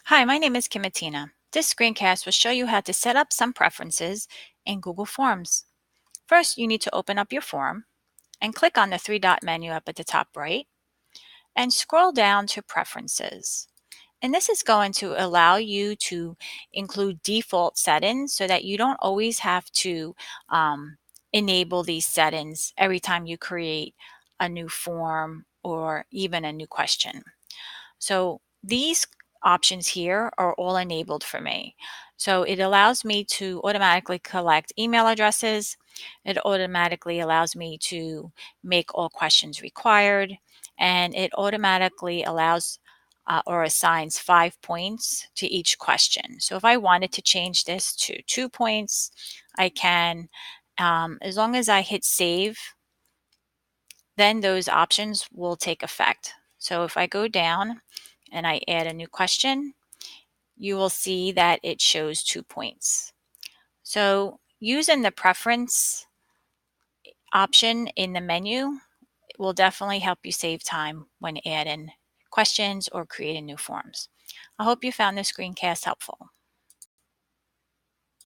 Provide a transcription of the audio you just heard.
Hi, my name is Kimatina. This screencast will show you how to set up some preferences in Google Forms. First, you need to open up your form and click on the three-dot menu up at the top right and scroll down to Preferences. And this is going to allow you to include default settings so that you don't always have to enable these settings every time you create a new form or even a new question. So these options here are all enabled for me. So it allows me to automatically collect email addresses. It automatically allows me to make all questions required, and it automatically allows or assigns 5 points to each question. So if I wanted to change this to 2 points, I can. As long as I hit save, then those options will take effect. So if I go down and I add a new question, you will see that it shows 2 points. So using the preference option in the menu will definitely help you save time when adding questions or creating new forms. I hope you found this screencast helpful.